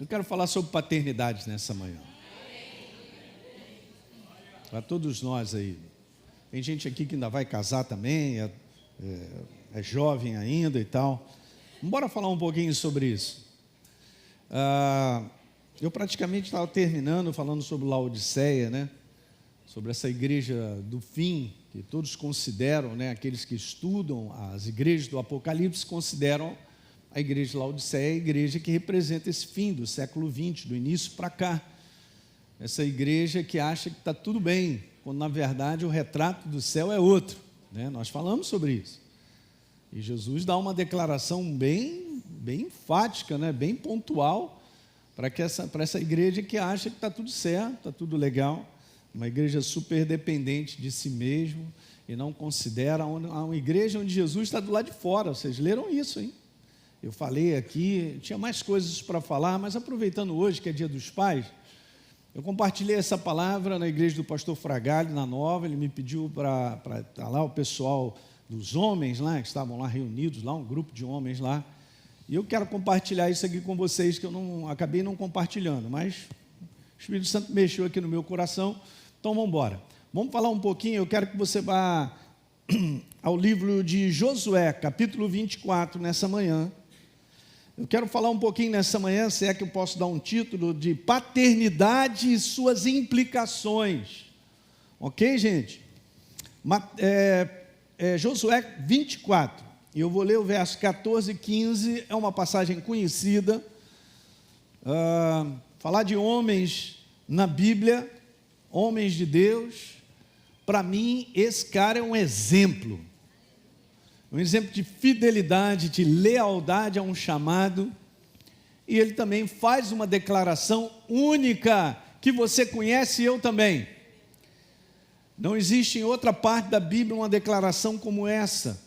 Eu quero falar sobre paternidade nessa manhã. Para todos nós aí. Tem gente aqui que ainda vai casar também, é jovem ainda e tal. Bora falar um pouquinho sobre isso. Eu praticamente estava terminando falando sobre Laodiceia, né? Sobre essa igreja do fim, que todos consideram, né? Aqueles que estudam as igrejas do Apocalipse consideram a igreja de Laodiceia a igreja que representa esse fim do século XX, do início para cá. Essa igreja que acha que está tudo bem, quando na verdade o retrato do céu é outro, né? Nós falamos sobre isso. E Jesus dá uma declaração bem enfática, né? Bem pontual, para essa igreja que acha que está tudo certo, está tudo legal, uma igreja super dependente de si mesmo, e não considera uma igreja onde Jesus está do lado de fora. Vocês leram isso, hein? Eu falei aqui, tinha mais coisas para falar, mas aproveitando hoje que é dia dos pais, eu compartilhei essa palavra na igreja do pastor Fragalho, na Nova. Ele me pediu para estar lá o pessoal dos homens lá, que estavam lá reunidos, lá um grupo de homens lá, e eu quero compartilhar isso aqui com vocês, que eu acabei não compartilhando, mas o Espírito Santo mexeu aqui no meu coração. Então vamos embora, vamos falar um pouquinho. Eu quero que você vá ao livro de Josué, capítulo 24, nessa manhã. Eu quero falar um pouquinho nessa manhã, se é que eu posso dar um título, de paternidade e suas implicações. Ok, gente? Josué 24, e eu vou ler o verso 14 e 15, é uma passagem conhecida. Falar de homens na Bíblia, homens de Deus, para mim esse cara é um exemplo de fidelidade, de lealdade a um chamado, e ele também faz uma declaração única, que você conhece e eu também. Não existe em outra parte da Bíblia uma declaração como essa,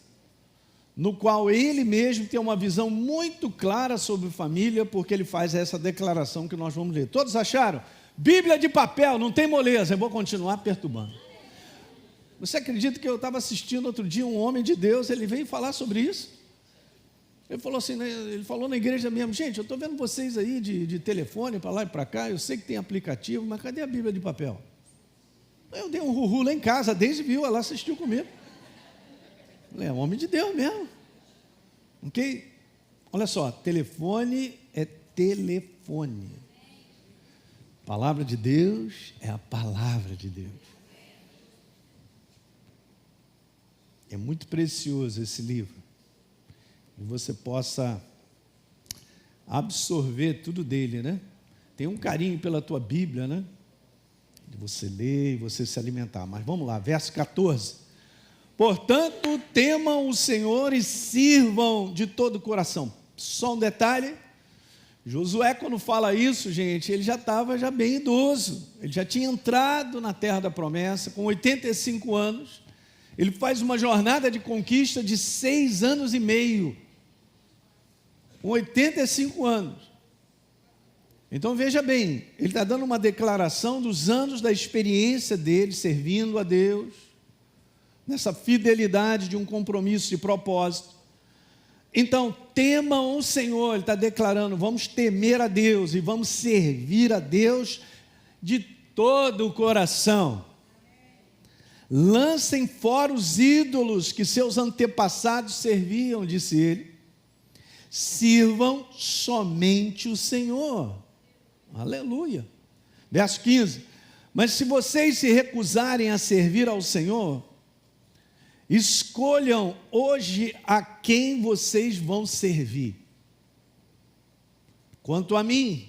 no qual ele mesmo tem uma visão muito clara sobre família, porque ele faz essa declaração que nós vamos ler. Todos acharam? Bíblia de papel, não tem moleza. Eu vou continuar perturbando. Você acredita que eu estava assistindo outro dia um homem de Deus, ele veio falar sobre isso? Ele falou assim, ele falou na igreja mesmo: gente, eu estou vendo vocês aí de telefone para lá e para cá, eu sei que tem aplicativo, mas cadê a Bíblia de papel? Eu dei um ruhu lá em casa, a Deise viu, ela assistiu comigo. É um homem de Deus mesmo. Ok? Olha só, telefone é telefone. Palavra de Deus é a palavra de Deus. É muito precioso esse livro, e você possa absorver tudo dele, né? Tem um carinho pela tua Bíblia, né? De você ler e você se alimentar. Mas vamos lá, verso 14. Portanto, temam o Senhor e sirvam de todo o coração. Só um detalhe: Josué, quando fala isso, gente, ele já estava bem idoso, ele já tinha entrado na terra da promessa, com 85 anos, ele faz uma jornada de conquista de 6 anos e meio, com 85 anos, então veja bem, ele está dando uma declaração dos anos da experiência dele, servindo a Deus, nessa fidelidade de um compromisso de propósito. Então, temam o Senhor, ele está declarando: vamos temer a Deus e vamos servir a Deus de todo o coração. Lancem fora os ídolos que seus antepassados serviam, disse ele. Sirvam somente o Senhor. Aleluia. Verso 15. Mas se vocês se recusarem a servir ao Senhor, escolham hoje a quem vocês vão servir. Quanto a mim,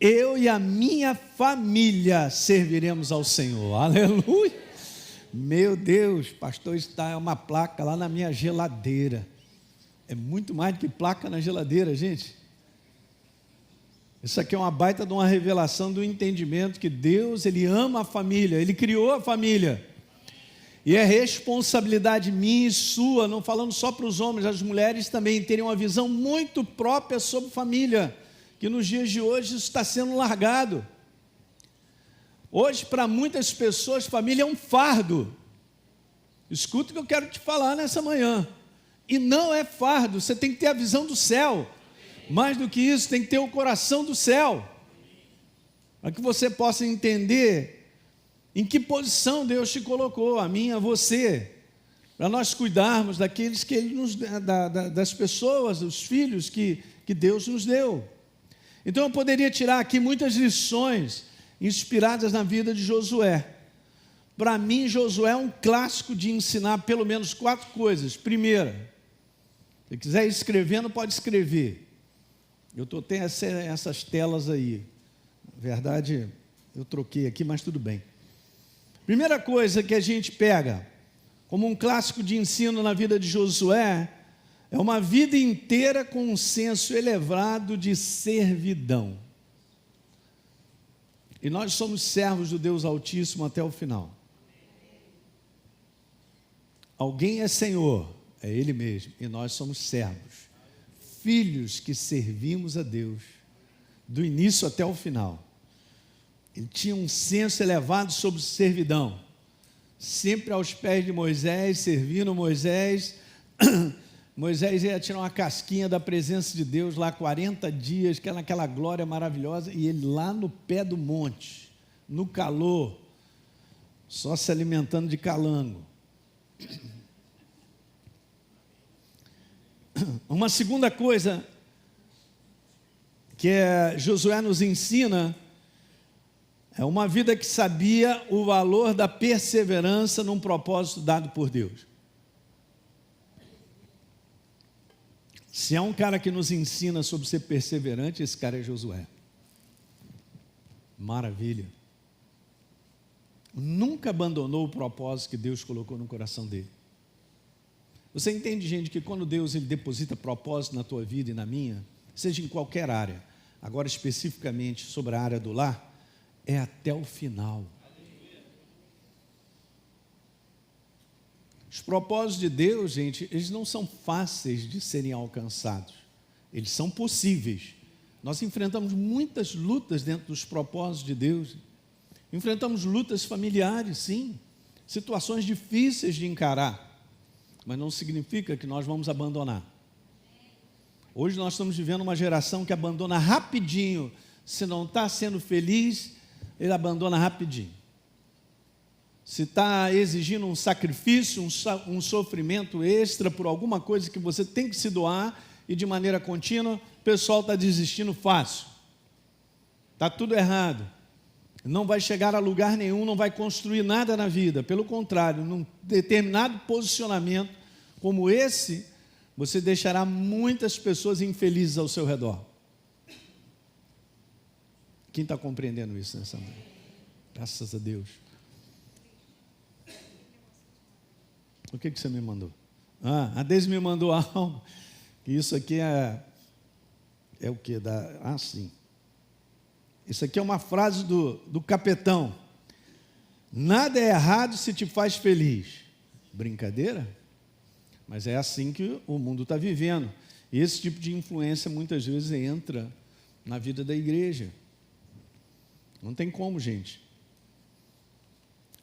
eu e a minha família serviremos ao Senhor. Aleluia. Meu Deus, pastor, está uma placa lá na minha geladeira. É muito mais do que placa na geladeira, gente. Isso aqui é uma baita de uma revelação do entendimento que Deus, Ele ama a família, Ele criou a família. E é responsabilidade minha e sua, não falando só para os homens, as mulheres também terem uma visão muito própria sobre família, que nos dias de hoje isso está sendo largado. Hoje, para muitas pessoas, família é um fardo. Escuta o que eu quero te falar nessa manhã. E não é fardo, você tem que ter a visão do céu. Mais do que isso, tem que ter o coração do céu, para que você possa entender em que posição Deus te colocou, a mim, a você, para nós cuidarmos daqueles que Ele nos das pessoas, dos filhos que Deus nos deu. Então eu poderia tirar aqui muitas lições inspiradas na vida de Josué. Para mim, Josué é um clássico de ensinar pelo menos 4 coisas. Primeira, se quiser ir escrevendo, pode escrever. Tenho essas telas aí. Na verdade, eu troquei aqui, mas tudo bem. Primeira coisa que a gente pega como um clássico de ensino na vida de Josué é uma vida inteira com um senso elevado de servidão. E nós somos servos do Deus Altíssimo até o final. Alguém é Senhor, é Ele mesmo, e nós somos servos, filhos que servimos a Deus, do início até o final. Ele tinha um senso elevado sobre servidão, sempre aos pés de Moisés, servindo Moisés. Moisés ia tirar uma casquinha da presença de Deus lá 40 dias, que era aquela glória maravilhosa, e ele lá no pé do monte, no calor, só se alimentando de calango. Uma segunda coisa que Josué nos ensina é uma vida que sabia o valor da perseverança num propósito dado por Deus. Se há um cara que nos ensina sobre ser perseverante, esse cara é Josué. Maravilha. Nunca abandonou o propósito que Deus colocou no coração dele. Você entende, gente, que quando Deus ele deposita propósito na tua vida e na minha, seja em qualquer área, agora especificamente sobre a área do lar, é até o final. Os propósitos de Deus, gente, eles não são fáceis de serem alcançados. Eles são possíveis. Nós enfrentamos muitas lutas dentro dos propósitos de Deus. Enfrentamos lutas familiares, sim. Situações difíceis de encarar. Mas não significa que nós vamos abandonar. Hoje nós estamos vivendo uma geração que abandona rapidinho. Se não está sendo feliz, ele abandona rapidinho. Se está exigindo um sacrifício, um sofrimento extra por alguma coisa que você tem que se doar e de maneira contínua, o pessoal está desistindo fácil. Está tudo errado. Não vai chegar a lugar nenhum, não vai construir nada na vida. Pelo contrário, num determinado posicionamento como esse, você deixará muitas pessoas infelizes ao seu redor. Quem está compreendendo isso nessa manhã? Graças a Deus. O que você me mandou? A Deise me mandou algo. Isso aqui é o que? Sim. Isso aqui é uma frase do capetão. Nada é errado se te faz feliz. Brincadeira? Mas é assim que o mundo está vivendo. E esse tipo de influência muitas vezes entra na vida da igreja. Não tem como, gente.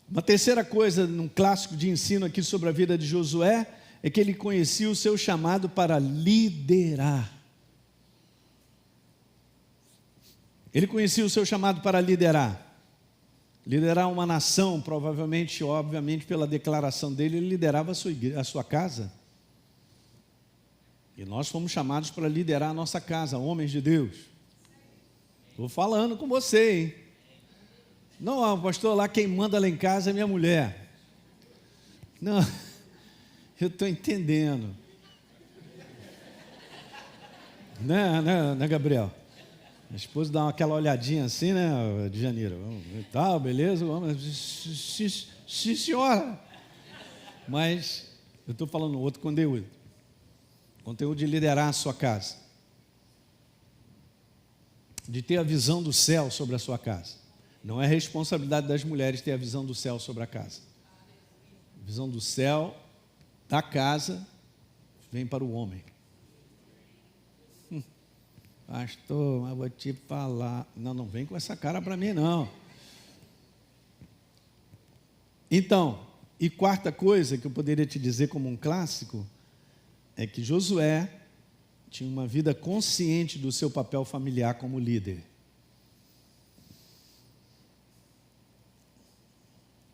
Uma terceira coisa, num clássico de ensino aqui sobre a vida de Josué, é que ele conhecia o seu chamado para liderar. Ele conhecia o seu chamado para liderar. Liderar uma nação, provavelmente, obviamente, pela declaração dele, ele liderava a sua casa. E nós fomos chamados para liderar a nossa casa, homens de Deus. Estou falando com você, hein? Não, pastor, lá quem manda lá em casa é minha mulher. Não, eu estou entendendo. Né, Gabriel? A esposa dá aquela olhadinha assim, né, de janeiro. Tá, beleza? Sim, senhora. Mas eu estou falando outro conteúdo. Conteúdo de liderar a sua casa. De ter a visão do céu sobre a sua casa. Não é responsabilidade das mulheres ter a visão do céu sobre a casa. A visão do céu, da casa, vem para o homem. Pastor, mas vou te falar. Não vem com essa cara para mim, não. Então, e quarta coisa que eu poderia te dizer como um clássico, é que Josué tinha uma vida consciente do seu papel familiar como líder.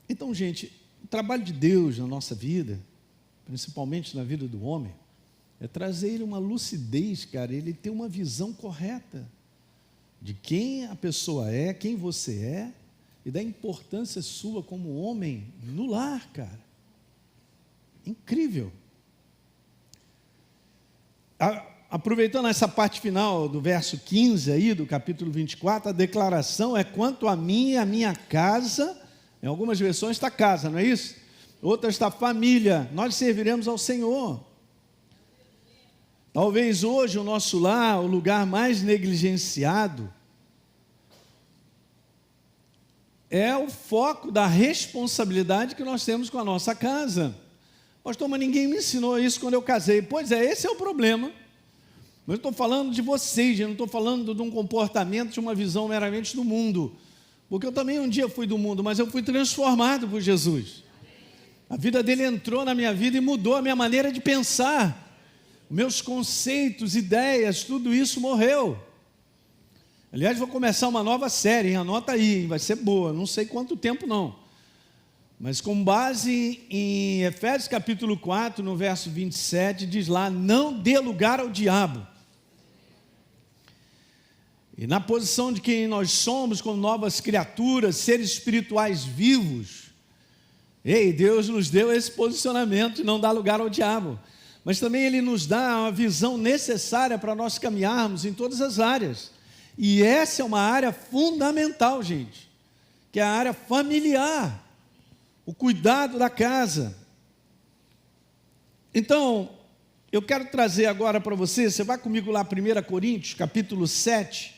Então, gente, o trabalho de Deus na nossa vida, principalmente na vida do homem, é trazer ele uma lucidez, cara, ele ter uma visão correta de quem a pessoa é, quem você é, e da importância sua como homem no lar, cara. Incrível. Aproveitando essa parte final do verso 15 aí, do capítulo 24, a declaração é: quanto a mim e a minha casa, em algumas versões está casa, não é isso? Outras está família, nós serviremos ao Senhor. Talvez hoje o nosso lar, o lugar mais negligenciado, é o foco da responsabilidade que nós temos com a nossa casa. Pastor, mas ninguém me ensinou isso quando eu casei. Pois é, esse é o problema. Mas eu estou falando de vocês, eu não estou falando de um comportamento, de uma visão meramente do mundo. Porque eu também um dia fui do mundo, mas eu fui transformado por Jesus. A vida dele entrou na minha vida e mudou a minha maneira de pensar. Meus conceitos, ideias, tudo isso morreu. Aliás, vou começar uma nova série, hein? Anota aí, vai ser boa, não sei quanto tempo não. Mas com base em Efésios capítulo 4, no verso 27, diz lá: não dê lugar ao diabo. E na posição de quem nós somos, como novas criaturas, seres espirituais vivos, Deus nos deu esse posicionamento de não dar lugar ao diabo. Mas também Ele nos dá uma visão necessária para nós caminharmos em todas as áreas. E essa é uma área fundamental, gente, que é a área familiar, o cuidado da casa. Então, eu quero trazer agora para você vai comigo lá 1 Coríntios, capítulo 7,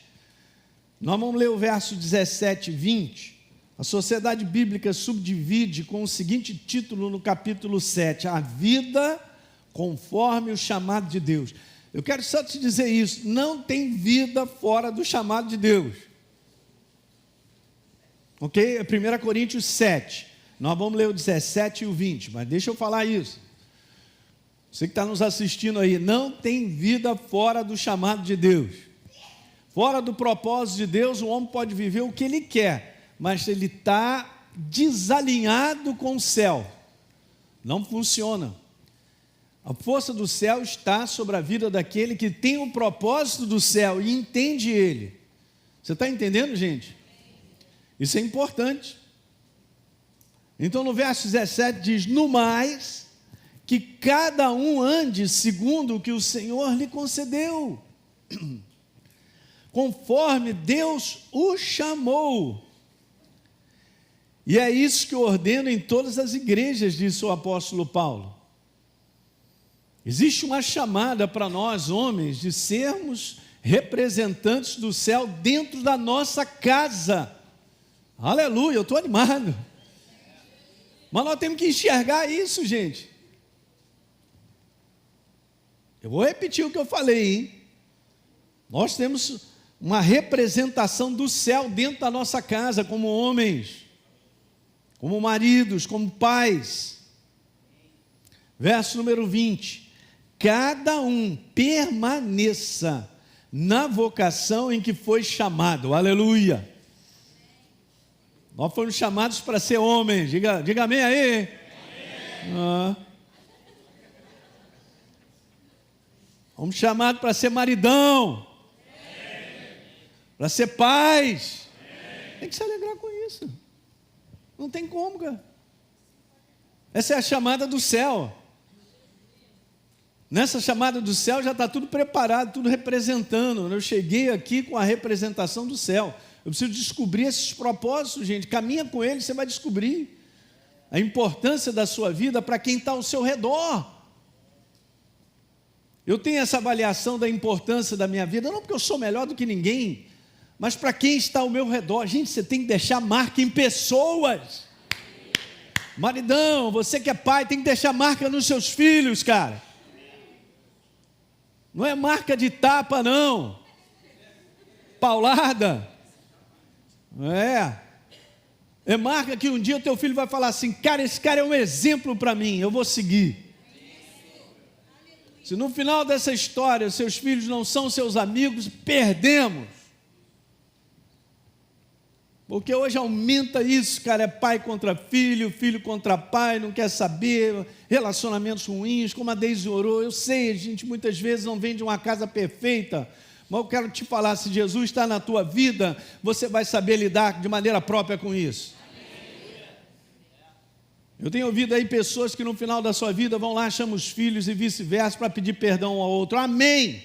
nós vamos ler o verso 17 e 20, a Sociedade Bíblica subdivide com o seguinte título no capítulo 7, a vida conforme o chamado de Deus. Eu quero só te dizer isso, não tem vida fora do chamado de Deus. Ok? É 1 Coríntios 7, nós vamos ler o 17 e o 20, mas deixa eu falar isso. Você que está nos assistindo aí, não tem vida fora do chamado de Deus. Fora do propósito de Deus, o homem pode viver o que ele quer, mas ele está desalinhado com o céu. Não funciona. A força do céu está sobre a vida daquele que tem o propósito do céu e entende ele. Você está entendendo, gente? Isso é importante. Então no verso 17 diz: no mais, que cada um ande segundo o que o Senhor lhe concedeu, conforme Deus o chamou. E é isso que eu ordeno em todas as igrejas, disse o apóstolo Paulo. Existe uma chamada para nós, homens, de sermos representantes do céu dentro da nossa casa. Aleluia, eu estou animado. Mas nós temos que enxergar isso, gente. Eu vou repetir o que eu falei, hein? Nós temos uma representação do céu dentro da nossa casa, como homens, como maridos, como pais. Verso número 20. Cada um permaneça na vocação em que foi chamado. Aleluia. Nós fomos chamados para ser homens. Diga amém aí. Amém. Fomos chamados para ser maridão. Para ser pais. Tem que se alegrar com isso. Não tem como, cara. Essa é a chamada do céu. Nessa chamada do céu já está tudo preparado, tudo representando. Eu cheguei aqui com a representação do céu. Eu preciso descobrir esses propósitos, gente. Caminha com eles, você vai descobrir a importância da sua vida para quem está ao seu redor. Eu tenho essa avaliação da importância da minha vida, não porque eu sou melhor do que ninguém, mas para quem está ao meu redor. Gente, você tem que deixar marca em pessoas. Maridão, você que é pai, tem que deixar marca nos seus filhos, cara. Não é marca de tapa, não. Paulada. É marca que um dia o teu filho vai falar assim: cara, esse cara é um exemplo para mim, eu vou seguir. Se no final dessa história seus filhos não são seus amigos, perdemos. Porque hoje aumenta isso, cara, é pai contra filho, filho contra pai, não quer saber, relacionamentos ruins, como a Deise orou. Eu sei, a gente muitas vezes não vem de uma casa perfeita, mas eu quero te falar, se Jesus está na tua vida, você vai saber lidar de maneira própria com isso. Eu tenho ouvido aí pessoas que no final da sua vida vão lá, chamam os filhos e vice-versa para pedir perdão um ao outro. Amém!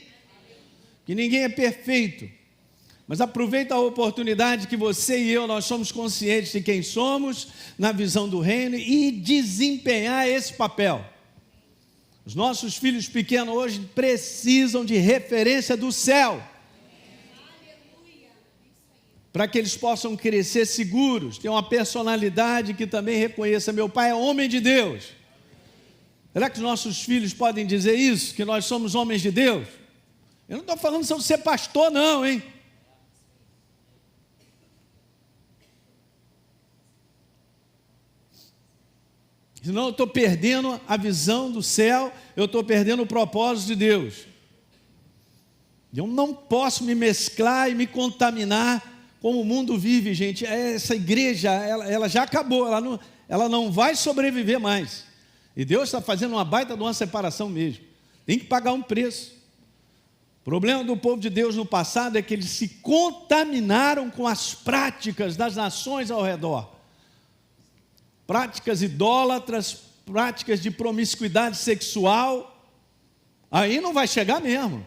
Que ninguém é perfeito. Mas aproveita a oportunidade que você e eu, nós somos conscientes de quem somos, na visão do reino, e desempenhar esse papel. Os nossos filhos pequenos hoje precisam de referência do céu, para que eles possam crescer seguros, ter uma personalidade que também reconheça, meu pai é homem de Deus. Será que os nossos filhos podem dizer isso, que nós somos homens de Deus? Eu não estou falando sobre ser pastor não, hein? Senão eu estou perdendo a visão do céu, eu estou perdendo o propósito de Deus. Eu não posso me mesclar e me contaminar como o mundo vive, gente. Essa igreja, ela já acabou, ela não vai sobreviver mais. E Deus está fazendo uma baita de uma separação mesmo. Tem que pagar um preço. O problema do povo de Deus no passado é que eles se contaminaram com as práticas das nações ao redor. Práticas idólatras, práticas de promiscuidade sexual, aí não vai chegar mesmo.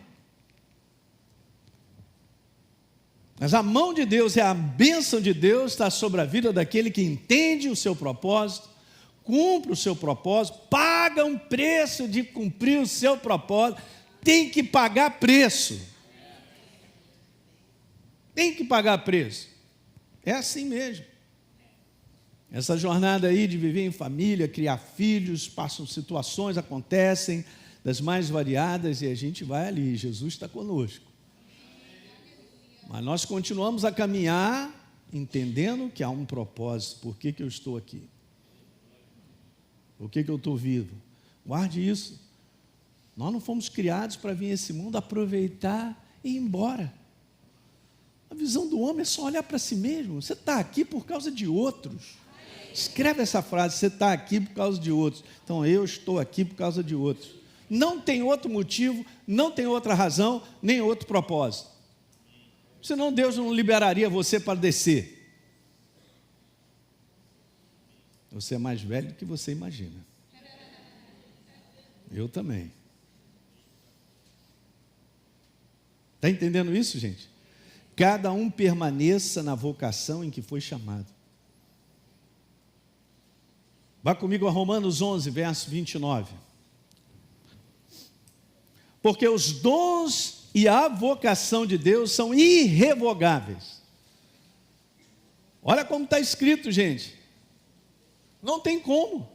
Mas a mão de Deus e a bênção de Deus está sobre a vida daquele que entende o seu propósito, cumpre o seu propósito, paga um preço de cumprir o seu propósito, tem que pagar preço. Tem que pagar preço. É assim mesmo. Essa jornada aí de viver em família, criar filhos, passam situações, acontecem das mais variadas e a gente vai ali, Jesus está conosco. Mas nós continuamos a caminhar, entendendo que há um propósito. Por que eu estou aqui? Por que eu estou vivo? Guarde isso. Nós não fomos criados para vir a esse mundo, aproveitar e ir embora. A visão do homem é só olhar para si mesmo. Você está aqui por causa de outros. Escreve essa frase, você está aqui por causa de outros. Então, eu estou aqui por causa de outros. Não tem outro motivo, não tem outra razão, nem outro propósito. Senão Deus não liberaria você para descer. Você é mais velho do que você imagina. Eu também. Está entendendo isso, gente? Cada um permaneça na vocação em que foi chamado. Vá comigo a Romanos 11, verso 29. Porque os dons e a vocação de Deus são irrevogáveis. Olha como está escrito, gente. Não tem como.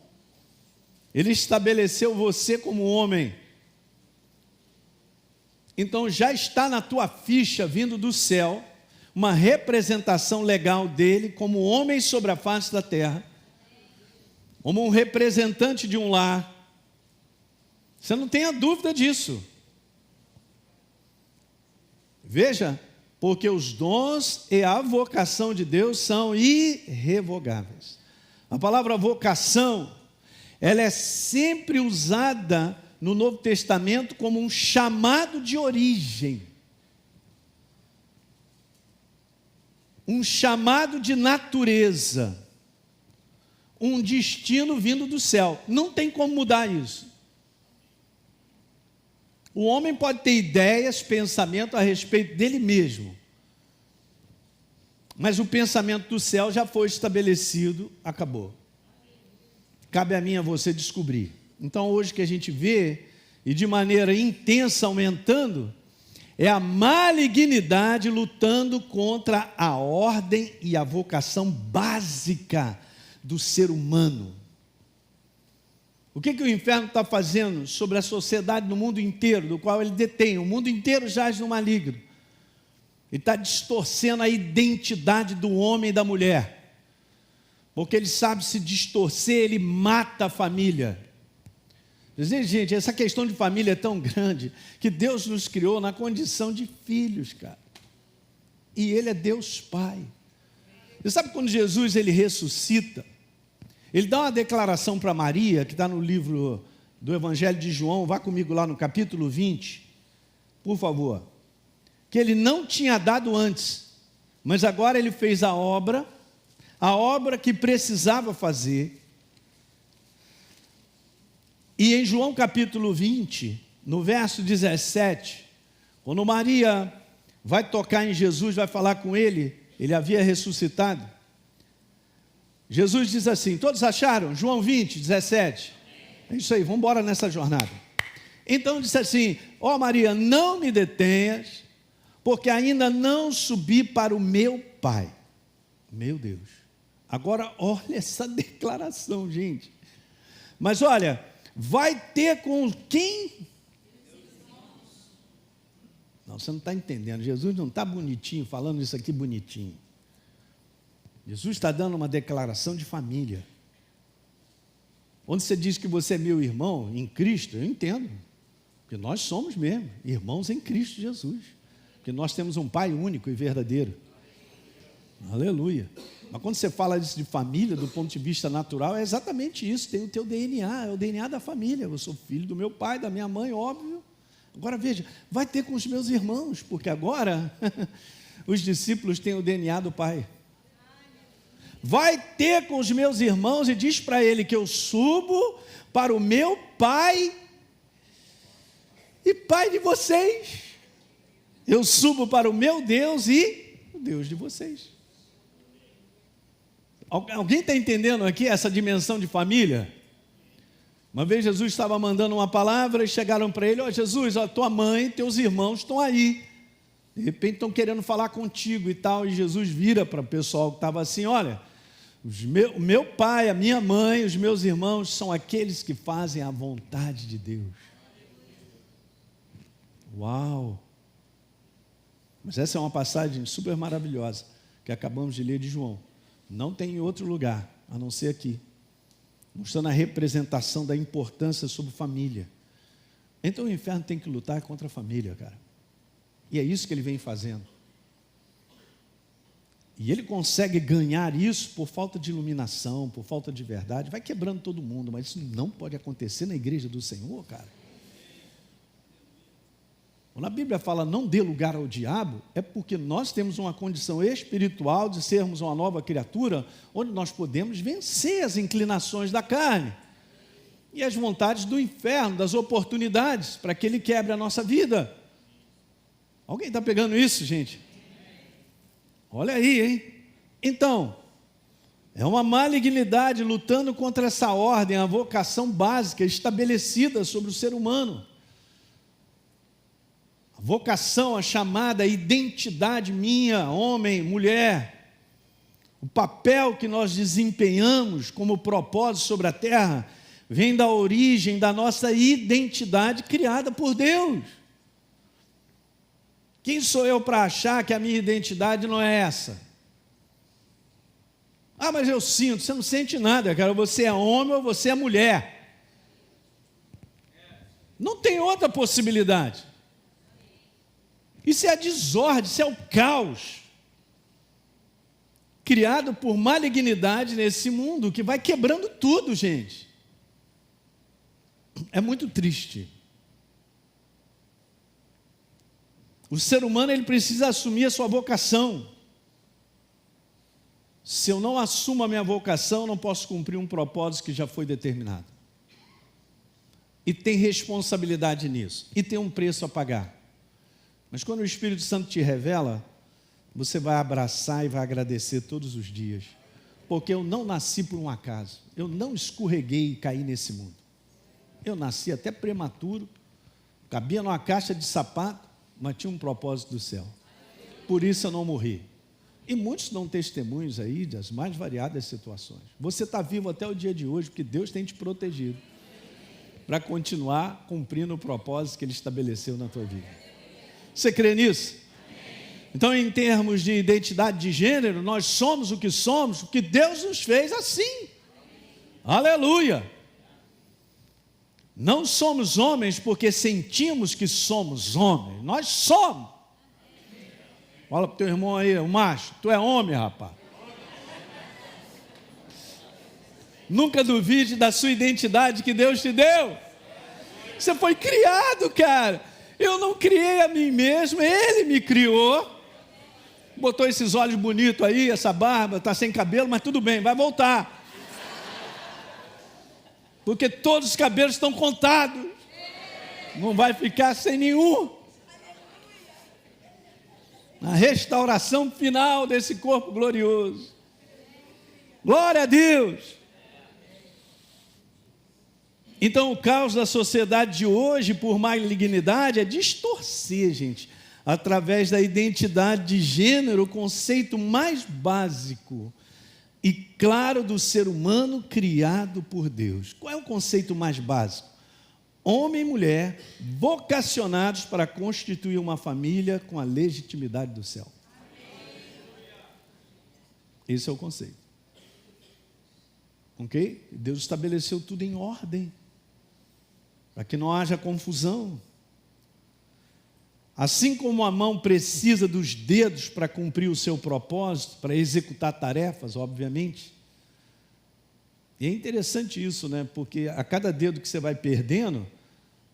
Ele estabeleceu você como homem. Então já está na tua ficha, vindo do céu, uma representação legal dele como homem sobre a face da terra, como um representante de um lar. Você não tenha dúvida disso. Veja, porque os dons e a vocação de Deus são irrevogáveis. A palavra vocação, ela é sempre usada no Novo Testamento como um chamado de origem. Um chamado de natureza. Um destino vindo do céu. Não tem como mudar isso. O homem pode ter ideias, pensamento a respeito dele mesmo. Mas o pensamento do céu já foi estabelecido, acabou. Cabe a mim e a você descobrir. Então hoje que a gente vê, e de maneira intensa aumentando, é a malignidade lutando contra a ordem e a vocação básica do ser humano. O que o inferno está fazendo sobre a sociedade no mundo inteiro, do qual ele detém? O mundo inteiro jaz no maligno. Ele está distorcendo a identidade do homem e da mulher, porque ele sabe se distorcer, ele mata a família. Gente, essa questão de família é tão grande que Deus nos criou na condição de filhos, cara. E Ele é Deus Pai. Você sabe quando Jesus ele ressuscita, Ele dá uma declaração para Maria, que está no livro do Evangelho de João, vá comigo lá no capítulo 20, por favor, que Ele não tinha dado antes, mas agora Ele fez a obra que precisava fazer. E em João capítulo 20, no verso 17, quando Maria vai tocar em Jesus, vai falar com Ele, Ele havia ressuscitado. Jesus diz assim, todos acharam? João 20, 17. É isso aí, vamos embora nessa jornada. Então disse assim, ó Maria, não me detenhas, porque ainda não subi para o meu Pai. Meu Deus. Agora olha essa declaração, gente. Mas olha, vai ter com quem? Não, você não está entendendo. Jesus não está bonitinho, falando isso aqui bonitinho. Jesus está dando uma declaração de família. Onde você diz que você é meu irmão em Cristo, eu entendo. Porque nós somos mesmo, irmãos em Cristo Jesus. Porque nós temos um Pai único e verdadeiro. Aleluia. Mas quando você fala disso de família, do ponto de vista natural, é exatamente isso. Tem o teu DNA, é o DNA da família. Eu sou filho do meu pai, da minha mãe, óbvio. Agora veja, vai ter com os meus irmãos, porque agora os discípulos têm o DNA do Pai. Vai ter com os meus irmãos e diz para ele que eu subo para o meu Pai e Pai de vocês. Eu subo para o meu Deus e o Deus de vocês. Alguém está entendendo aqui essa dimensão de família? Uma vez Jesus estava mandando uma palavra e chegaram para ele, ó Jesus, a tua mãe, teus irmãos estão aí. De repente estão querendo falar contigo e tal. E Jesus vira para o pessoal que estava assim, olha, o meu pai, a minha mãe, os meus irmãos são aqueles que fazem a vontade de Deus. Uau! Mas essa é uma passagem super maravilhosa que acabamos de ler de João. Não tem em outro lugar, a não ser aqui. Mostrando a representação da importância sobre família. Então o inferno tem que lutar contra a família, cara. E é isso que ele vem fazendo. E ele consegue ganhar isso por falta de iluminação, por falta de verdade. Vai quebrando todo mundo, mas isso não pode acontecer na igreja do Senhor, cara. Quando a Bíblia fala não dê lugar ao diabo, é porque nós temos uma condição espiritual de sermos uma nova criatura, onde nós podemos vencer as inclinações da carne e as vontades do inferno, das oportunidades, para que ele quebre a nossa vida. Alguém está pegando isso, gente? Olha aí, hein? Então, é uma malignidade lutando contra essa ordem, a vocação básica estabelecida sobre o ser humano. A vocação, a chamada, a identidade minha, homem, mulher, o papel que nós desempenhamos como propósito sobre a terra, vem da origem da nossa identidade criada por Deus. Quem sou eu para achar que a minha identidade não é essa? Ah, mas eu sinto. Você não sente nada, cara. Você é homem ou você é mulher. Não tem outra possibilidade. Isso é a desordem, isso é o caos criado por malignidade nesse mundo que vai quebrando tudo, gente. É muito triste. O ser humano ele precisa assumir a sua vocação. Se eu não assumo a minha vocação, eu não posso cumprir um propósito que já foi determinado. E tem responsabilidade nisso. E tem um preço a pagar. Mas quando o Espírito Santo te revela, você vai abraçar e vai agradecer todos os dias. Porque eu não nasci por um acaso. Eu não escorreguei e caí nesse mundo. Eu nasci até prematuro, cabia numa caixa de sapato, mas tinha um propósito do céu. Por isso eu não morri. E muitos dão testemunhos aí das mais variadas situações. Você está vivo até o dia de hoje, porque Deus tem te protegido para continuar cumprindo o propósito que Ele estabeleceu na tua vida. Você crê nisso? Então, em termos de identidade de gênero, nós somos o que somos, porque Deus nos fez assim. Aleluia! Não somos homens porque sentimos que somos homens. Nós somos. Fala para o teu irmão aí, o macho, tu é homem, rapaz. Nunca duvide da sua identidade que Deus te deu. Você foi criado, cara. Eu não criei a mim mesmo, Ele me criou. Botou esses olhos bonitos aí, essa barba, está sem cabelo, mas tudo bem, vai voltar. Porque todos os cabelos estão contados. Não vai ficar sem nenhum. Na restauração final desse corpo glorioso. Glória a Deus. Então o caos da sociedade de hoje, por malignidade, é distorcer, gente, através da identidade de gênero, o conceito mais básico e claro do ser humano criado por Deus. Qual é o conceito mais básico? Homem e mulher vocacionados para constituir uma família com a legitimidade do céu. Esse é o conceito. Ok? Deus estabeleceu tudo em ordem, para que não haja confusão. Assim como a mão precisa dos dedos para cumprir o seu propósito, para executar tarefas, obviamente. E é interessante isso, né? Porque a cada dedo que você vai perdendo,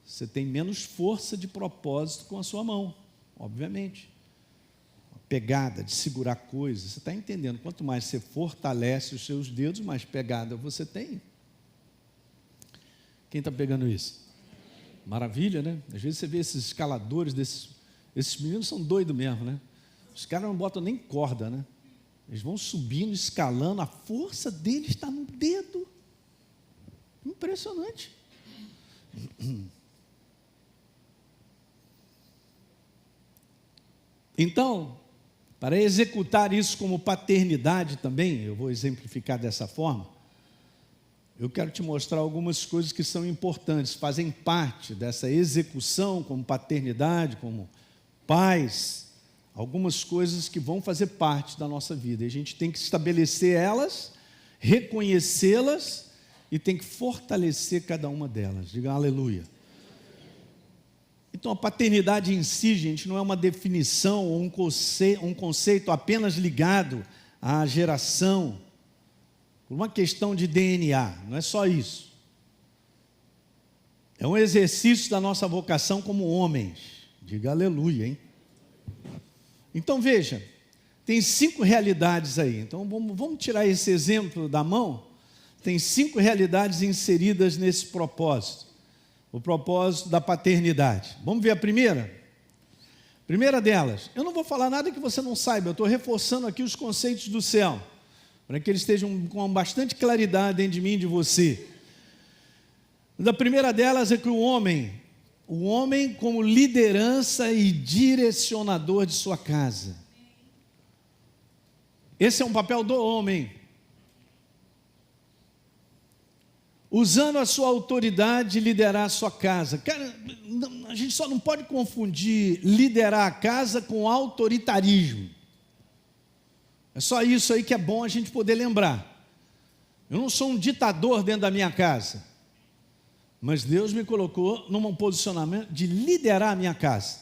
você tem menos força de propósito com a sua mão, obviamente. A pegada de segurar coisas, você está entendendo? Quanto mais você fortalece os seus dedos, mais pegada você tem. Quem está pegando isso? Maravilha, né? Às vezes você vê esses escaladores, esses meninos são doidos mesmo, né? Os caras não botam nem corda, né? Eles vão subindo, escalando, a força deles está no dedo. Impressionante. Então, para executar isso como paternidade também, eu vou exemplificar dessa forma, eu quero te mostrar algumas coisas que são importantes, fazem parte dessa execução como paternidade, como pais, algumas coisas que vão fazer parte da nossa vida. E a gente tem que estabelecer elas, reconhecê-las e tem que fortalecer cada uma delas. Diga aleluia. Então a paternidade em si, gente, não é uma definição ou um conceito apenas ligado à geração, por uma questão de DNA, não é só isso. É um exercício da nossa vocação como homens. Diga aleluia, hein? Então veja, tem 5 realidades aí. Então vamos tirar esse exemplo da mão. Tem 5 realidades inseridas nesse propósito. O propósito da paternidade. Vamos ver a primeira? Primeira delas, eu não vou falar nada que você não saiba, eu estou reforçando aqui os conceitos do céu, para que eles estejam com bastante claridade dentro de mim e de você. A primeira delas é que o homem como liderança e direcionador de sua casa. Esse é um papel do homem. Usando a sua autoridade, liderar a sua casa. Cara, a gente só não pode confundir liderar a casa com autoritarismo. É só isso aí que é bom a gente poder lembrar. Eu não sou um ditador dentro da minha casa, mas Deus me colocou num posicionamento de liderar a minha casa.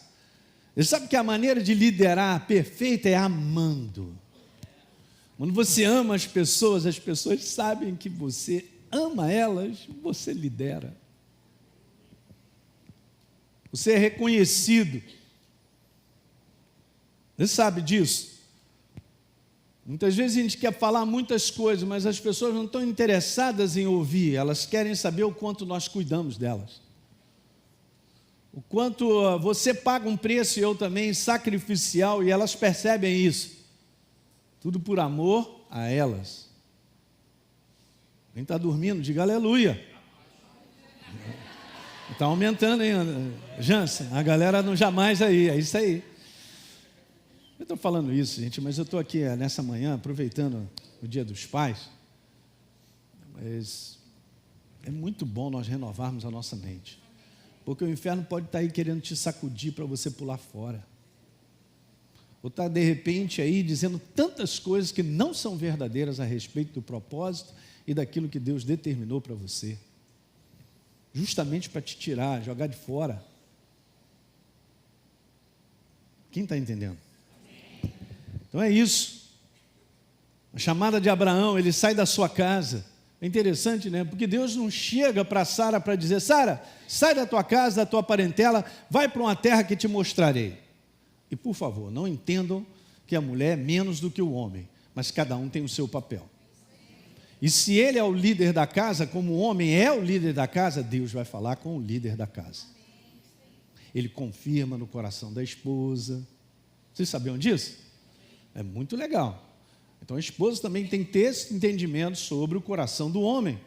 Ele sabe que a maneira de liderar perfeita é amando. Quando você ama as pessoas sabem que você ama elas, você lidera. Você é reconhecido. Você sabe disso? Muitas vezes a gente quer falar muitas coisas, mas as pessoas não estão interessadas em ouvir, elas querem saber o quanto nós cuidamos delas. O quanto você paga um preço, e eu também, sacrificial, e elas percebem isso. Tudo por amor a elas. Quem está dormindo, diga aleluia. Está aumentando, hein, Jansen? A galera não jamais aí, é isso aí. Eu estou falando isso, gente, mas eu estou aqui nessa manhã, aproveitando o Dia dos Pais. Mas é muito bom nós renovarmos a nossa mente. Porque o inferno pode estar aí querendo te sacudir para você pular fora. Ou está de repente aí dizendo tantas coisas que não são verdadeiras a respeito do propósito e daquilo que Deus determinou para você. justamente para te tirar, jogar de fora. Quem está entendendo? Então é isso. A chamada de Abraão, ele sai da sua casa. É interessante, né? Porque Deus não chega para Sara para dizer: Sara, sai da tua casa, da tua parentela, vai para uma terra que te mostrarei. E por favor, não entendam que a mulher é menos do que o homem, mas cada um tem o seu papel. E se ele é o líder da casa, como o homem é o líder da casa, Deus vai falar com o líder da casa. Ele confirma no coração da esposa. Vocês sabiam disso? É muito legal. Então a esposa também tem que ter esse entendimento sobre o coração do homem.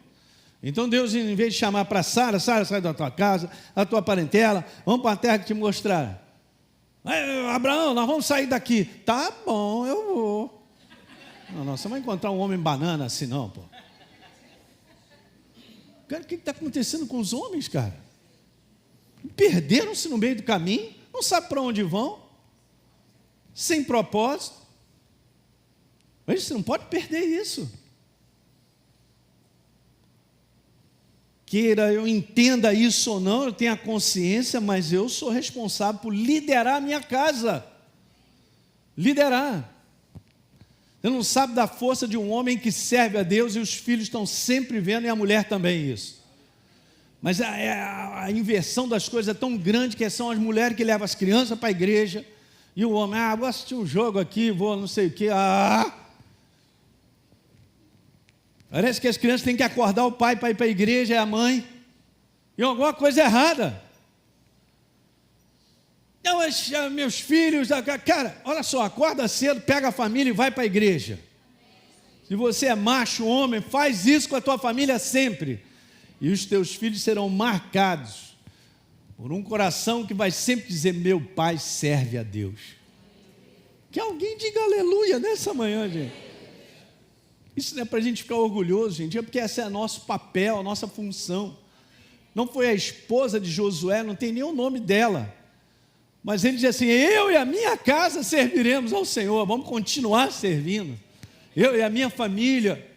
Então Deus, em vez de chamar para Sara, Sara, sai da tua casa, da tua parentela, vamos para a terra que te mostrar. Abraão, nós vamos sair daqui. Tá bom, eu vou. Não, você vai encontrar um homem banana assim não, pô. Cara, o que está acontecendo com os homens, cara? Perderam-se no meio do caminho, não sabe para onde vão, sem propósito. Mas você não pode perder isso. Queira eu entenda isso ou não, eu tenho a consciência, mas eu sou responsável por liderar a minha casa. Liderar. Você não sabe da força de um homem que serve a Deus e os filhos estão sempre vendo, e a mulher também isso. Mas a inversão das coisas é tão grande que são as mulheres que levam as crianças para a igreja e o homem, vou assistir um jogo aqui, vou não sei o quê. Parece que as crianças têm que acordar o pai para ir para a igreja e a mãe. E alguma coisa errada. Não, meus filhos, cara, olha só, acorda cedo, pega a família e vai para a igreja. Se você é macho, homem, faz isso com a tua família sempre. E os teus filhos serão marcados por um coração que vai sempre dizer: meu pai serve a Deus. Que alguém diga aleluia nessa manhã, gente. Isso não é para a gente ficar orgulhoso, gente, é porque esse é nosso papel, a nossa função. Não foi a esposa de Josué, não tem nem o nome dela. Mas ele diz assim: eu e a minha casa serviremos ao Senhor, vamos continuar servindo. Eu e a minha família.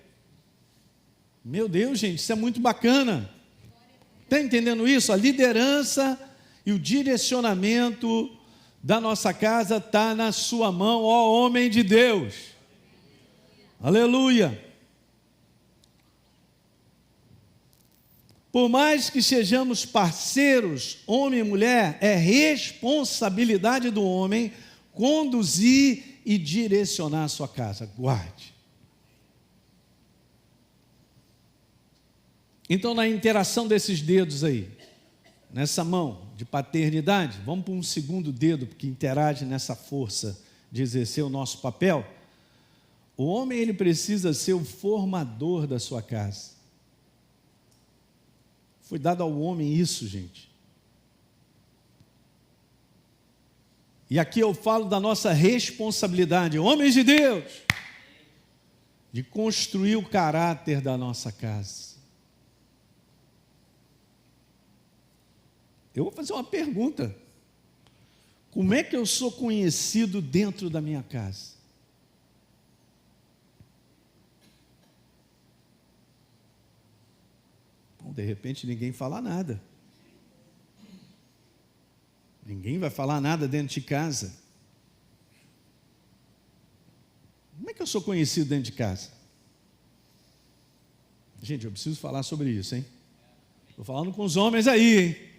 Meu Deus, gente, isso é muito bacana. Está entendendo isso? A liderança e o direcionamento da nossa casa está na sua mão, ó homem de Deus. Aleluia. Por mais que sejamos parceiros, homem e mulher, é responsabilidade do homem conduzir e direcionar a sua casa. Guarde. Então, na interação desses dedos aí, nessa mão de paternidade, vamos para um segundo dedo, que interage nessa força de exercer o nosso papel. O homem, ele precisa ser o formador da sua casa. Foi dado ao homem isso, gente. E aqui eu falo da nossa responsabilidade, homens de Deus, de construir o caráter da nossa casa. Eu vou fazer uma pergunta. Como é que eu sou conhecido dentro da minha casa? Bom, de repente ninguém fala nada. Ninguém vai falar nada dentro de casa. Como é que eu sou conhecido dentro de casa? Gente, eu preciso falar sobre isso, hein? Estou falando com os homens aí, hein?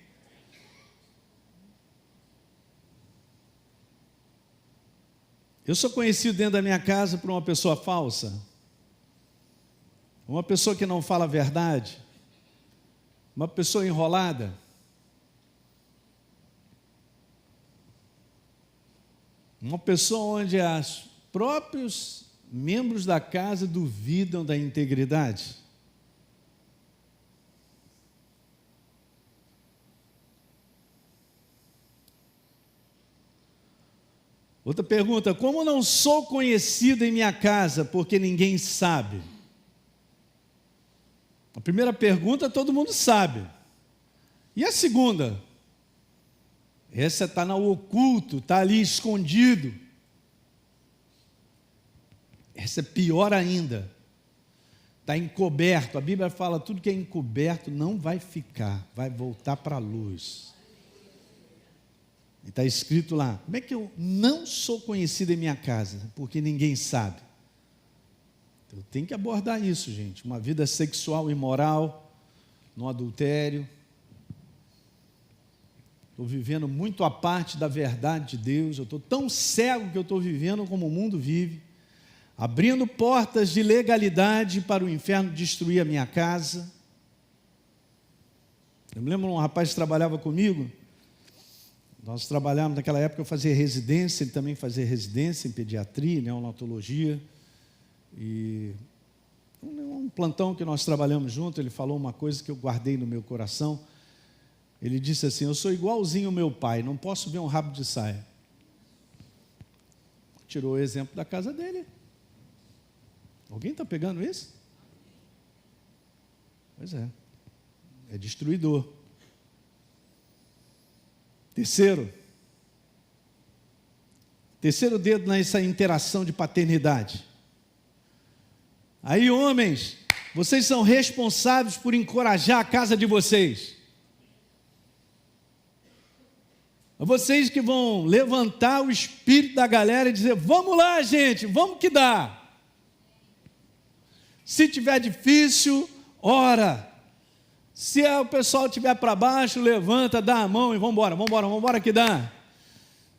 Eu sou conhecido dentro da minha casa por uma pessoa falsa, uma pessoa que não fala a verdade, uma pessoa enrolada. Uma pessoa onde os próprios membros da casa duvidam da integridade. Outra pergunta: como não sou conhecido em minha casa porque ninguém sabe? A primeira pergunta todo mundo sabe. E a segunda? Essa está no oculto, está ali escondido. Essa é pior ainda. está encoberto. A Bíblia fala, tudo que é encoberto não vai ficar, vai voltar para a luz. E está escrito lá, como é que eu não sou conhecido em minha casa? Porque ninguém sabe. Eu tenho que abordar isso, gente. Uma vida sexual imoral, no adultério. Estou vivendo muito à parte da verdade de Deus. Eu estou tão cego que eu estou vivendo como o mundo vive. Abrindo portas de legalidade para o inferno destruir a minha casa. Eu me lembro de um rapaz que trabalhava comigo. Nós trabalhávamos, naquela época eu fazia residência, ele também fazia residência em pediatria, neonatologia. E um plantão que nós trabalhamos junto, ele falou uma coisa que eu guardei no meu coração. Ele disse assim, eu sou igualzinho ao meu pai, não posso ver um rabo de saia. Tirou o exemplo da casa dele. Alguém está pegando isso? Pois é. É destruidor. Terceiro dedo nessa interação de paternidade. Aí, homens, vocês são responsáveis por encorajar a casa de vocês. Vocês que vão levantar o espírito da galera e dizer, vamos lá, gente, vamos que dá. Se tiver difícil, ora. Se o pessoal estiver para baixo, levanta, dá a mão e vamos embora que dá.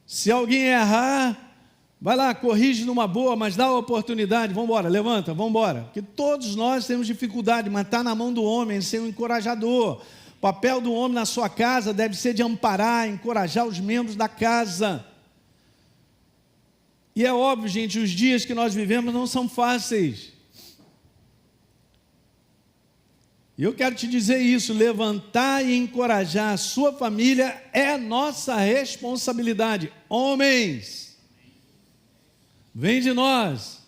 Se alguém errar, vai lá, corrige numa boa, mas dá a oportunidade, vamos embora, levanta, vamos embora. Porque todos nós temos dificuldade, mas está na mão do homem, ser um encorajador. O papel do homem na sua casa deve ser de amparar, encorajar os membros da casa. E é óbvio, gente, os dias que nós vivemos não são fáceis. E eu quero te dizer isso, levantar e encorajar a sua família é nossa responsabilidade. Homens, vem de nós.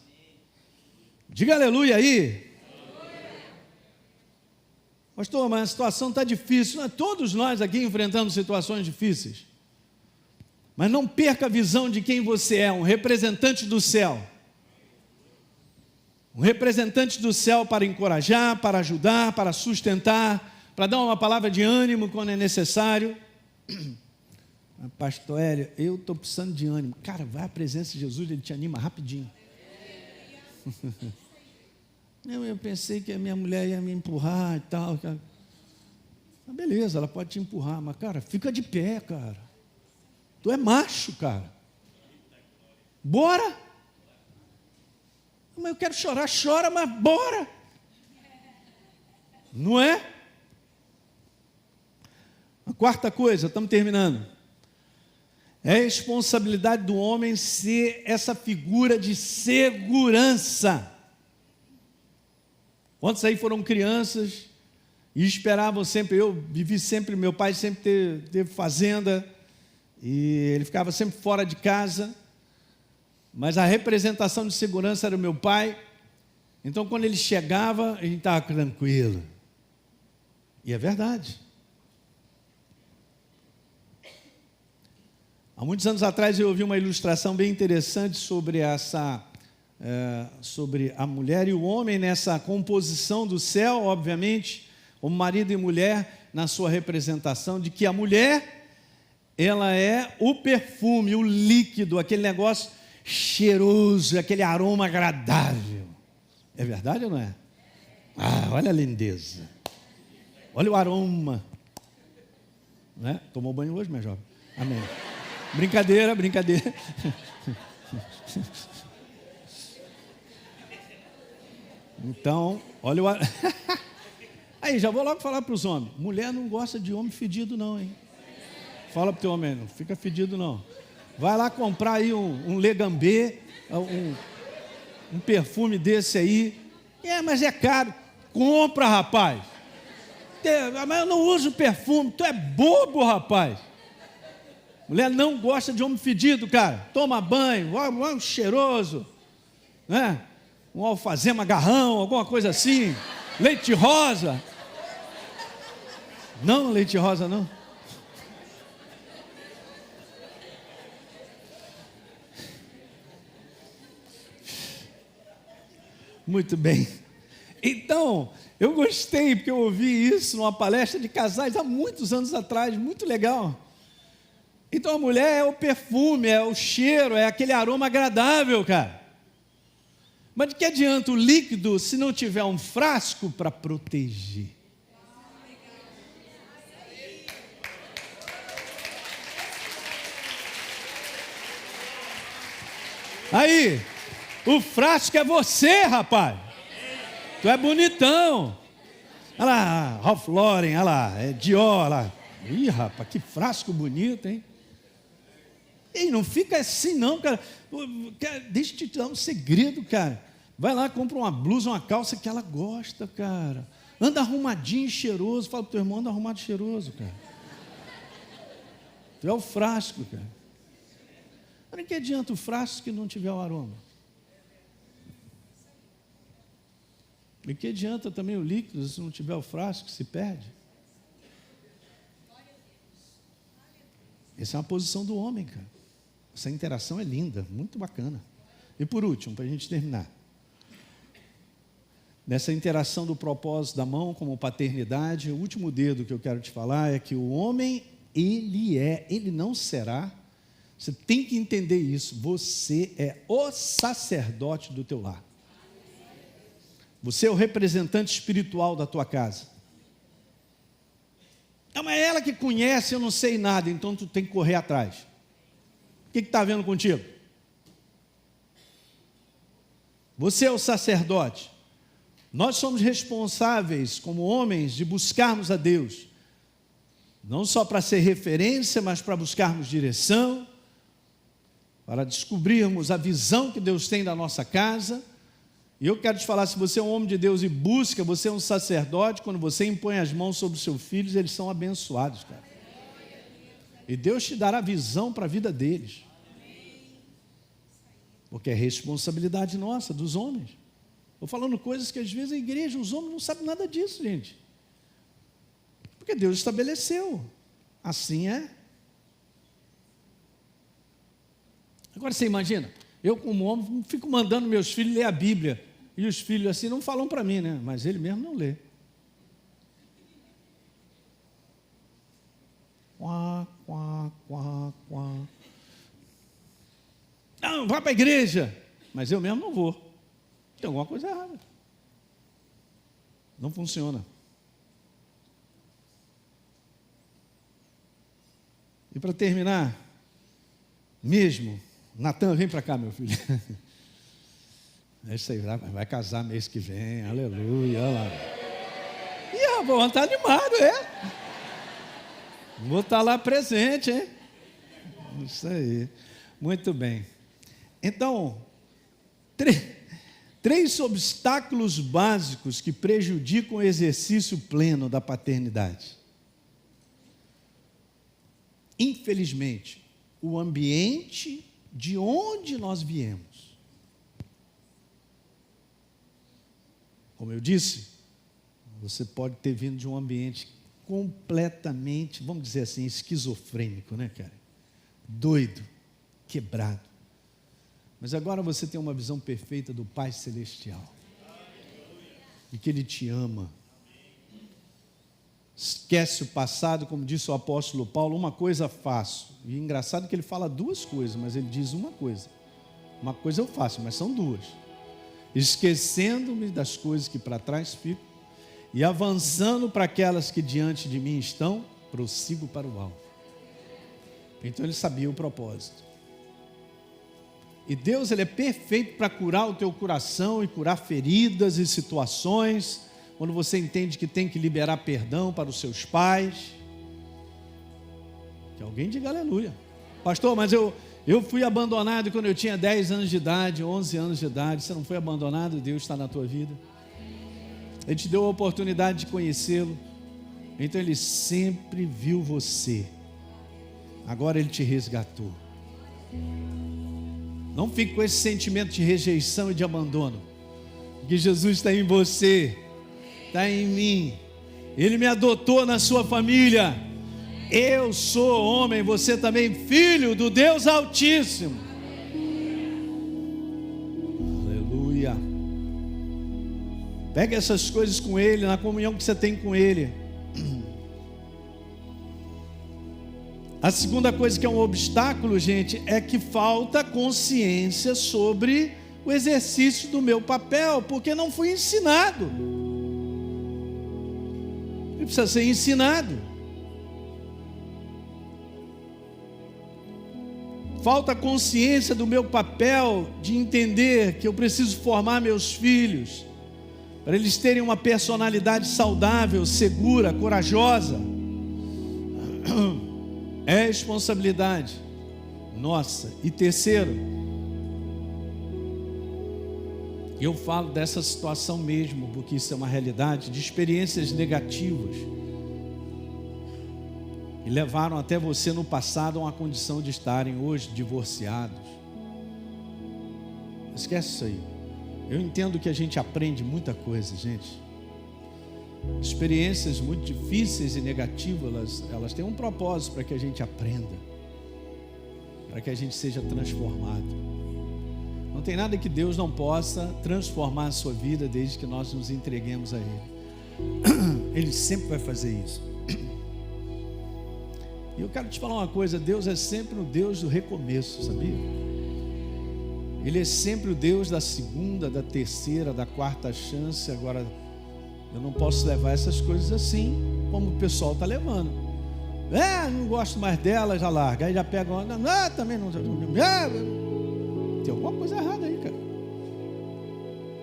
Diga aleluia aí. Pastor, mas a situação está difícil. Todos nós aqui enfrentamos situações difíceis. Mas não perca a visão de quem você é, um representante do céu. Um representante do céu para encorajar, para ajudar, para sustentar, para dar uma palavra de ânimo quando é necessário. Pastor Hélio, eu estou precisando de ânimo. Cara, vai à presença de Jesus, ele te anima rapidinho. Eu pensei que a minha mulher ia me empurrar e tal. Beleza, ela pode te empurrar, mas cara, fica de pé, cara. Tu é macho, cara. Bora! Mas eu quero chorar, chora, mas bora! Não é? A quarta coisa, estamos terminando. É a responsabilidade do homem ser essa figura de segurança. Quantos aí foram crianças e esperavam sempre, eu vivi sempre, meu pai sempre teve fazenda, e ele ficava sempre fora de casa, mas a representação de segurança era o meu pai. Então quando ele chegava, a gente estava tranquilo. E é verdade. Há muitos anos atrás eu ouvi uma ilustração bem interessante sobre sobre a mulher e o homem nessa composição do céu, obviamente, como marido e mulher na sua representação, de que a mulher, ela é o perfume, o líquido, aquele negócio cheiroso, aquele aroma agradável. É verdade ou não é? Ah, olha a lindeza. Olha o aroma. Não é? Tomou banho hoje, minha jovem? Amém. Brincadeira. Então, olha o ar... Aí, já vou logo falar para os homens. Mulher não gosta de homem fedido não, hein? Fala para o teu homem, não fica fedido não. Vai lá comprar aí um Legambê, um perfume desse aí. Mas é caro. Compra, rapaz. Mas eu não uso perfume. Tu é bobo, rapaz. Mulher não gosta de homem fedido, cara. Toma banho, um cheiroso, né? Um alfazema garrão, alguma coisa assim. Leite rosa. Não, leite rosa não. Muito bem. Então, eu gostei, porque eu ouvi isso numa palestra de casais há muitos anos atrás, muito legal. Então, a mulher é o perfume, é o cheiro, é aquele aroma agradável, cara. Mas de que adianta o líquido se não tiver um frasco para proteger? Aí, o frasco é você, rapaz. Tu é bonitão. Olha lá, Ralph Lauren, olha lá, é Dior, olha lá. Ih, rapaz, que frasco bonito, hein? E não fica assim não, cara. Deixa eu te dar um segredo, cara. Vai lá, compra uma blusa, uma calça que ela gosta, cara. Anda arrumadinho e cheiroso. Fala pro teu irmão, anda arrumado e cheiroso, cara. Tu é o frasco, cara. Mas que adianta o frasco que não tiver o aroma? E que adianta também o líquido se não tiver o frasco, se perde? Essa é uma posição do homem, cara. Essa interação é linda, muito bacana. E por último, para a gente terminar. Nessa interação do propósito da mão como paternidade, o último dedo que eu quero te falar é que o homem, ele não será. Você tem que entender isso. Você é o sacerdote do teu lar. Você é o representante espiritual da tua casa. Não, mas é ela que conhece, eu não sei nada, então tu tem que correr atrás. O que está vendo contigo? Você é o sacerdote. Nós somos responsáveis, como homens, de buscarmos a Deus. Não só para ser referência, mas para buscarmos direção, para descobrirmos a visão que Deus tem da nossa casa. E eu quero te falar, se você é um homem de Deus e busca, você é um sacerdote, quando você impõe as mãos sobre os seus filhos, eles são abençoados, cara. E Deus te dará visão para a vida deles. Porque é responsabilidade nossa, dos homens. Estou falando coisas que às vezes a igreja, os homens não sabem nada disso, gente. Porque Deus estabeleceu. Assim é. Agora você imagina, eu como homem fico mandando meus filhos ler a Bíblia. E os filhos assim não falam para mim, né? Mas ele mesmo não lê. Quá, quá, quá, quá. Não, vai para a igreja. Mas eu mesmo não vou. Tem alguma coisa errada. Não funciona. E para terminar, mesmo, Natan, vem para cá, meu filho. É isso aí, vai casar mês que vem, aleluia, olha lá. Ih, rapaz, está animado, é? Vou estar lá presente, hein? Isso aí, muito bem. Então, três obstáculos básicos que prejudicam o exercício pleno da paternidade. Infelizmente, o ambiente de onde nós viemos. Como eu disse, você pode ter vindo de um ambiente completamente, vamos dizer assim, esquizofrênico, né, cara? Doido, quebrado. Mas agora você tem uma visão perfeita do Pai Celestial. E que Ele te ama. Esquece o passado, como disse o apóstolo Paulo, uma coisa faço. E é engraçado que ele fala duas coisas, mas ele diz uma coisa. Uma coisa eu faço, mas são duas. Esquecendo-me das coisas que para trás ficam e avançando para aquelas que diante de mim estão, prossigo para o alvo. Então ele sabia o propósito. E Deus, Ele é perfeito para curar o teu coração e curar feridas e situações, quando você entende que tem que liberar perdão para os seus pais. Que alguém diga aleluia. Pastor, mas eu fui abandonado quando eu tinha 10 anos de idade, 11 anos de idade. Você não foi abandonado, Deus está na tua vida. Ele te deu a oportunidade de conhecê-lo. Então Ele sempre viu você. Agora Ele te resgatou. Não fique com esse sentimento de rejeição e de abandono. Porque Jesus está em você, está em mim. Ele me adotou na sua família. Eu sou homem, você também filho do Deus Altíssimo. Aleluia. Pegue essas coisas com Ele, na comunhão que você tem com Ele. A segunda coisa que é um obstáculo, gente, é que falta consciência sobre o exercício do meu papel, porque não fui ensinado. Ele precisa ser ensinado. Falta consciência do meu papel de entender que eu preciso formar meus filhos para eles terem uma personalidade saudável, segura, corajosa. É responsabilidade nossa. E terceiro, eu falo dessa situação mesmo, porque isso é uma realidade, de experiências negativas que levaram até você no passado a uma condição de estarem hoje divorciados. Esquece isso aí. Eu entendo que a gente aprende muita coisa, gente. Experiências muito difíceis e negativas, elas têm um propósito para que a gente aprenda, para que a gente seja transformado. Não tem nada que Deus não possa transformar a sua vida desde que nós nos entreguemos a Ele. Ele sempre vai fazer isso. E eu quero te falar uma coisa: Deus é sempre o Deus do recomeço, sabia? Ele é sempre o Deus da segunda, da terceira, da quarta chance. Agora, eu não posso levar essas coisas assim, como o pessoal está levando. Não gosto mais dela, já larga. Aí já pega uma, também não. Tem alguma coisa errada aí, cara.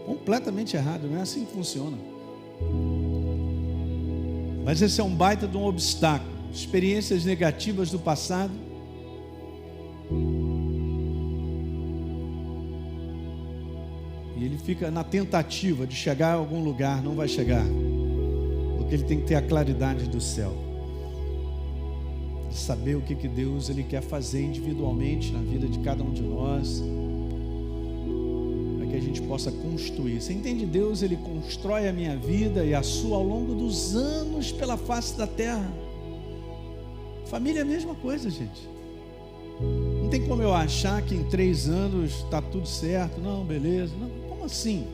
Completamente errado, não é assim que funciona. Mas esse é um baita de um obstáculo. Experiências negativas do passado. E ele fica na tentativa de chegar a algum lugar, não vai chegar, porque ele tem que ter a claridade do céu, de saber o que Deus ele quer fazer individualmente na vida de cada um de nós, para que a gente possa construir. Você entende? Deus ele constrói a minha vida e a sua ao longo dos anos pela face da terra. Família é a mesma coisa, gente. Não tem como eu achar que em 3 anos está tudo certo. Não, beleza. Não, como assim?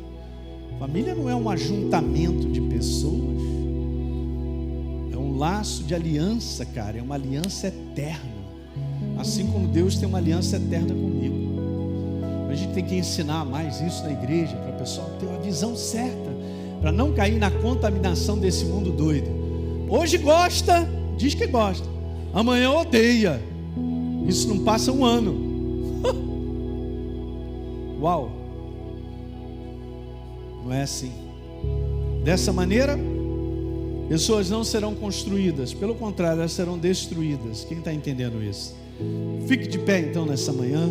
Família não é um ajuntamento de pessoas. É um laço de aliança, cara. É uma aliança eterna. Assim como Deus tem uma aliança eterna comigo. A gente tem que ensinar mais isso na igreja, para o pessoal ter uma visão certa, para não cair na contaminação desse mundo doido. Hoje gosta, diz que gosta. Amanhã odeia. Isso não passa um ano. Uau. Não é assim. Dessa maneira, pessoas não serão construídas. Pelo contrário, elas serão destruídas. Quem está entendendo isso? Fique de pé então nessa manhã.